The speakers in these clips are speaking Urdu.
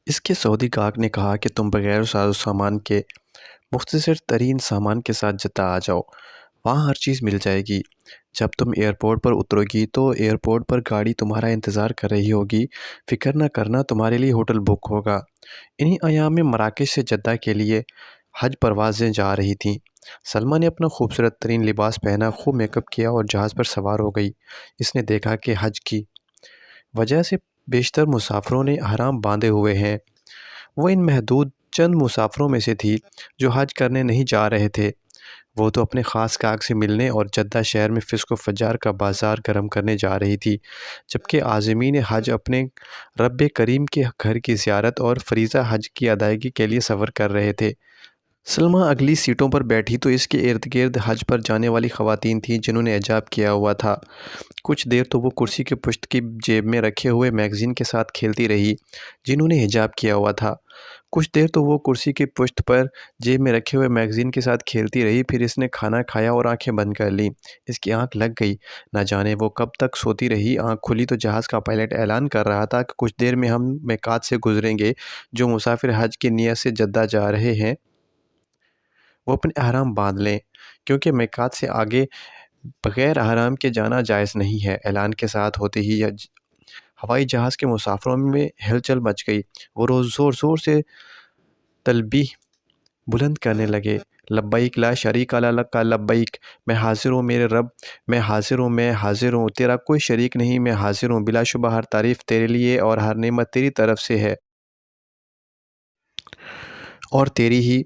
اس کے سعودی گاہک نے کہا کہ تم بغیر ساز و سامان کے مختصر ترین سامان کے ساتھ جدہ آ جاؤ، وہاں ہر چیز مل جائے گی۔ جب تم ایئرپورٹ پر اترو گی تو ایئرپورٹ پر گاڑی تمہارا انتظار کر رہی ہوگی، فکر نہ کرنا، تمہارے لیے ہوٹل بک ہوگا۔ انہی ایام میں مراکش سے جدہ کے لیے حج پروازیں جا رہی تھیں۔ سلمہ نے اپنا خوبصورت ترین لباس پہنا، خوب میک اپ کیا اور جہاز پر سوار ہو گئی۔ اس نے دیکھا کہ حج کی وجہ سے بیشتر مسافروں نے احرام باندھے ہوئے ہیں۔ وہ ان محدود چند مسافروں میں سے تھی جو حج کرنے نہیں جا رہے تھے۔ وہ تو اپنے خاص گاہک سے ملنے اور جدہ شہر میں فسق و فجار کا بازار گرم کرنے جا رہی تھی، جبکہ عازمین حج اپنے رب کریم کے گھر کی زیارت اور فریضہ حج کی ادائیگی کے لیے سفر کر رہے تھے۔ سلمہ اگلی سیٹوں پر بیٹھی تو اس کے ارد گرد حج پر جانے والی خواتین تھیں جنہوں نے حجاب کیا ہوا تھا۔ کچھ دیر تو وہ کرسی کے پشت کی جیب میں رکھے ہوئے میگزین کے ساتھ کھیلتی رہی جنہوں نے حجاب کیا ہوا تھا۔ کچھ دیر تو وہ کرسی کی پشت پر جیب میں رکھے ہوئے میگزین کے ساتھ کھیلتی رہی، پھر اس نے کھانا کھایا اور آنکھیں بند کر لیں۔ اس کی آنکھ لگ گئی، نہ جانے وہ کب تک سوتی رہی۔ آنکھ کھلی تو جہاز کا پائلٹ اعلان کر رہا تھا کہ کچھ دیر میں ہم میقات سے گزریں گے۔ جو مسافر حج کی نیت سے جدہ جا رہے ہیں وہ اپنے احرام باندھ لیں، کیونکہ میقات سے آگے بغیر احرام کے جانا جائز نہیں ہے۔ اعلان کے ساتھ ہوتے ہی ہوائی جہاز کے مسافروں میں ہلچل مچ گئی۔ وہ زور زور سے تلبیح بلند کرنے لگے، لبیک لا شریک لک لبیک، میں حاضر ہوں میرے رب، میں حاضر ہوں، میں حاضر ہوں، تیرا کوئی شریک نہیں، میں حاضر ہوں، بلا شبہ ہر تعریف تیرے لیے اور ہر نعمت تیری طرف سے ہے اور تیری ہی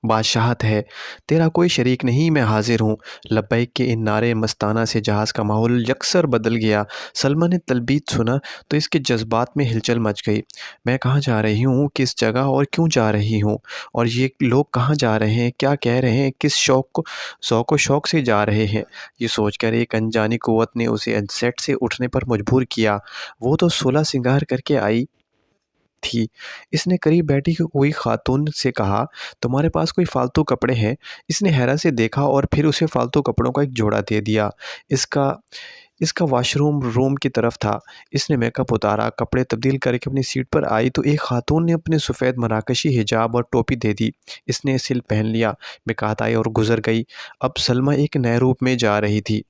بادشاہت ہے، تیرا کوئی شریک نہیں، میں حاضر ہوں۔ لبیک کے ان نعرے مستانہ سے جہاز کا ماحول یکسر بدل گیا۔ سلمہ نے تلبیت سنا تو اس کے جذبات میں ہلچل مچ گئی۔ میں کہاں جا رہی ہوں، کس جگہ اور کیوں جا رہی ہوں، اور یہ لوگ کہاں جا رہے ہیں، کیا کہہ رہے ہیں، کس ذوق و شوق سے جا رہے ہیں۔ یہ سوچ کر ایک انجانی قوت نے اسے سیٹ سے اٹھنے پر مجبور کیا۔ وہ تو 16 سنگار کر کے آئی تھی۔ اس نے قریب بیٹھی ہوئی خاتون سے کہا، تمہارے پاس کوئی فالتو کپڑے ہیں؟ اس نے حیرت سے دیکھا اور پھر اسے فالتو کپڑوں کا ایک جوڑا دے دیا۔ اس کا واش روم کی طرف تھا۔ اس نے میک اپ اتارا، کپڑے تبدیل کر کے اپنی سیٹ پر آئی تو ایک خاتون نے اپنے سفید مراکشی حجاب اور ٹوپی دے دی۔ اس نے اسے پہن لیا، میقات آئی اور گزر گئی۔ اب سلمہ ایک نئے روپ میں جا رہی تھی۔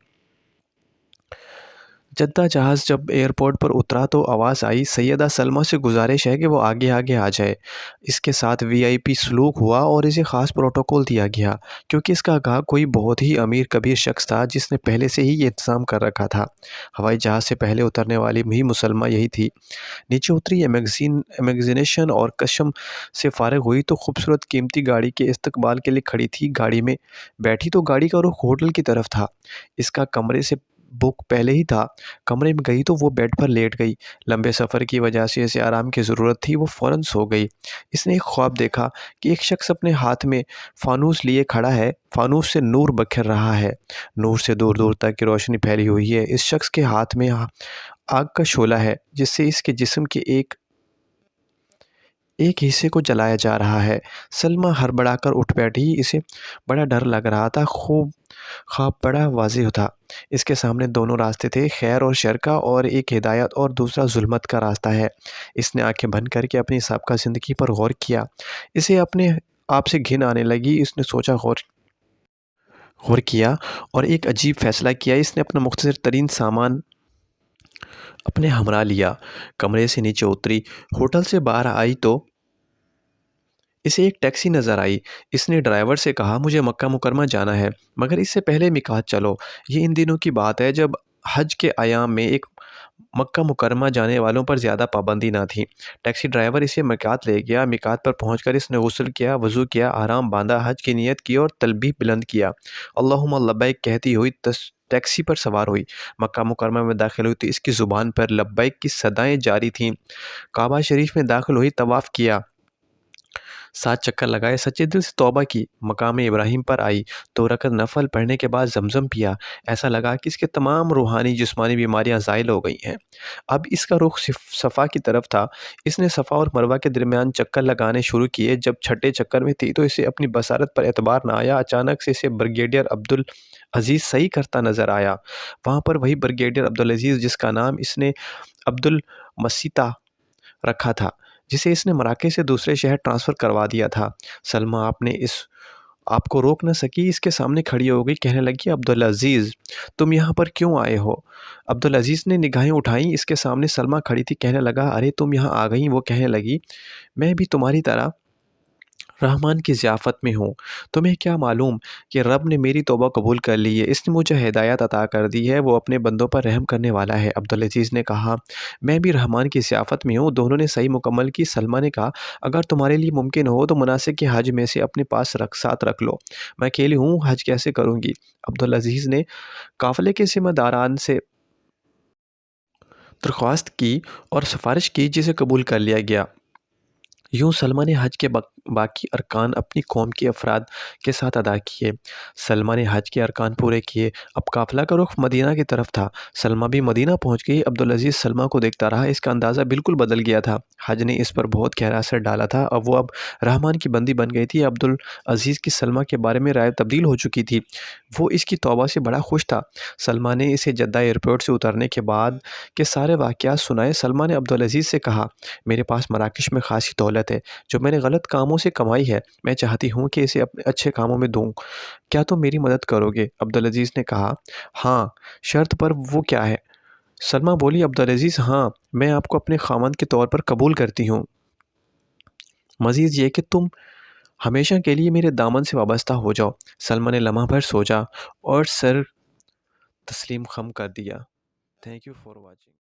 جدہ جہاز جب ایئرپورٹ پر اترا تو آواز آئی، سیدہ سلمہ سے گزارش ہے کہ وہ آگے آگے آ جائے۔ اس کے ساتھ VIP سلوک ہوا اور اسے خاص پروٹوکول دیا گیا، کیونکہ اس کا گاہک کوئی بہت ہی امیر کبیر شخص تھا جس نے پہلے سے ہی یہ انتظام کر رکھا تھا۔ ہوائی جہاز سے پہلے اترنے والی بھی مسلمہ یہی تھی۔ نیچے اتری، امیگزینیشن اور کشم سے فارغ ہوئی تو خوبصورت قیمتی گاڑی کے استقبال کے لیے کھڑی تھی۔ گاڑی میں بیٹھی تو گاڑی کا رخ ہوٹل کی طرف تھا۔ اس کا کمرے سے بک پہلے ہی تھا۔ کمرے میں گئی تو وہ بیڈ پر لیٹ گئی۔ لمبے سفر کی وجہ سے اسے آرام کی ضرورت تھی، وہ فوراً سو گئی۔ اس نے ایک خواب دیکھا کہ ایک شخص اپنے ہاتھ میں فانوس لیے کھڑا ہے، فانوس سے نور بکھر رہا ہے، نور سے دور دور تک کی روشنی پھیلی ہوئی ہے۔ اس شخص کے ہاتھ میں آگ کا شعلہ ہے جس سے اس کے جسم کے ایک حصے کو جلایا جا رہا ہے۔ سلمہ ہڑبڑا کر اٹھ بیٹھی، اسے بڑا ڈر لگ رہا تھا، خواب بڑا واضح تھا۔ اس کے سامنے دونوں راستے تھے، خیر اور شر کا، اور ایک ہدایت اور دوسرا ظلمت کا راستہ ہے۔ اس نے آنکھیں بند کر کے اپنی سابقہ زندگی پر غور کیا۔ اسے اپنے آپ سے گھن آنے لگی۔ اس نے سوچا، غور کیا اور ایک عجیب فیصلہ کیا۔ اس نے اپنا مختصر ترین سامان اپنے ہمراہ لیا، کمرے سے نیچے اتری، ہوٹل سے باہر آئی تو اسے ایک ٹیکسی نظر آئی۔ اس نے ڈرائیور سے کہا، مجھے مکہ مکرمہ جانا ہے، مگر اس سے پہلے میقات چلو۔ یہ ان دنوں کی بات ہے جب حج کے ایام میں مکہ مکرمہ جانے والوں پر زیادہ پابندی نہ تھی۔ ٹیکسی ڈرائیور اسے میقات لے گیا۔ میقات پر پہنچ کر اس نے غسل کیا، وضو کیا، احرام باندھا، حج کی نیت کی اور تلبیح بلند کیا۔ اللہم لبیک کہتی ہوئی ٹیکسی پر سوار ہوئی۔ مکہ مکرمہ میں داخل ہوئی تو اس کی زبان پر لبیک کی صدائیں جاری تھیں۔ کعبہ شریف میں داخل ہوئی، طواف کیا، 7 چکر لگائے، سچے دل سے توبہ کی۔ مقام ابراہیم پر آئی، 2 رکعت نفل پڑھنے کے بعد زمزم پیا۔ ایسا لگا کہ اس کے تمام روحانی جسمانی بیماریاں زائل ہو گئی ہیں۔ اب اس کا رخ صفا کی طرف تھا۔ اس نے صفا اور مروہ کے درمیان چکر لگانے شروع کیے۔ جب چھٹے چکر میں تھی تو اسے اپنی بصارت پر اعتبار نہ آیا۔ اچانک سے اسے بریگیڈیئر عبدالعزیز صحیح کرتا نظر آیا۔ وہاں پر وہی بریگیڈیئر عبدالعزیز جس کا نام اس نے عبدالمسیطہ رکھا تھا جسے اس نے مراکش سے دوسرے شہر ٹرانسفر کروا دیا تھا۔ سلمیٰ آپ کو روک نہ سکی، اس کے سامنے کھڑی ہو گئی، کہنے لگی عبدالعزیز تم یہاں پر کیوں آئے ہو؟ عبدالعزیز نے نگاہیں اٹھائیں، اس کے سامنے سلمیٰ کھڑی تھی، کہنے لگا ارے تم یہاں آ گئیں۔ وہ کہنے لگی میں بھی تمہاری طرح رحمان کی ضیافت میں ہوں، تمہیں کیا معلوم کہ رب نے میری توبہ قبول کر لی ہے، اس نے مجھے ہدایت عطا کر دی ہے، وہ اپنے بندوں پر رحم کرنے والا ہے۔ عبدالعزیز نے کہا میں بھی رحمان کی ضیافت میں ہوں۔ دونوں نے صحیح مکمل کی۔ سلمیٰ نے کہا اگر تمہارے لیے ممکن ہو تو مناسک کے حج میں سے اپنے پاس ساتھ رکھ لو، میں اکیلی ہوں، حج کیسے کروں گی؟ عبدالعزیز نے قافلے کے ذمہ داران سے درخواست کی اور سفارش کی جسے قبول کر لیا گیا۔ یوں سلمیٰ نے حج کے باقی ارکان اپنی قوم کے افراد کے ساتھ ادا کیے۔ سلمیٰ نے حج کے ارکان پورے کیے، اب قافلہ کا رخ مدینہ کی طرف تھا۔ سلمیٰ بھی مدینہ پہنچ گئی۔ عبدالعزیز سلمیٰ کو دیکھتا رہا، اس کا اندازہ بالکل بدل گیا تھا۔ حج نے اس پر بہت گہرا اثر ڈالا تھا، وہ اب رحمان کی بندی بن گئی تھی۔ عبدالعزیز کی سلمیٰ کے بارے میں رائے تبدیل ہو چکی تھی، وہ اس کی توبہ سے بڑا خوش تھا۔ سلمیٰ نے اسے جدہ ایئرپورٹ سے اترنے کے بعد کے سارے واقعات سنائے۔ سلمیٰ نے عبدالعزیز سے کہا میرے پاس مراکش میں خاصی دولت ہے جو میں نے غلط کاموں سے کمائی ہے، میں چاہتی ہوں کہ اسے اپنے اچھے کاموں میں دوں، کیا تم میری مدد کرو گے؟ عبدالعزیز نے کہا ہاں، شرط پر؟ وہ کیا ہے؟ سلمیٰ بولی عبدالعزیز ہاں، میں آپ کو اپنے خاوند کے طور پر قبول کرتی ہوں، مزید یہ کہ تم ہمیشہ کے لیے میرے دامن سے وابستہ ہو جاؤ۔ سلمیٰ نے لمحہ بھر سوچا اور سر تسلیم خم کر دیا۔ Thank you for watching.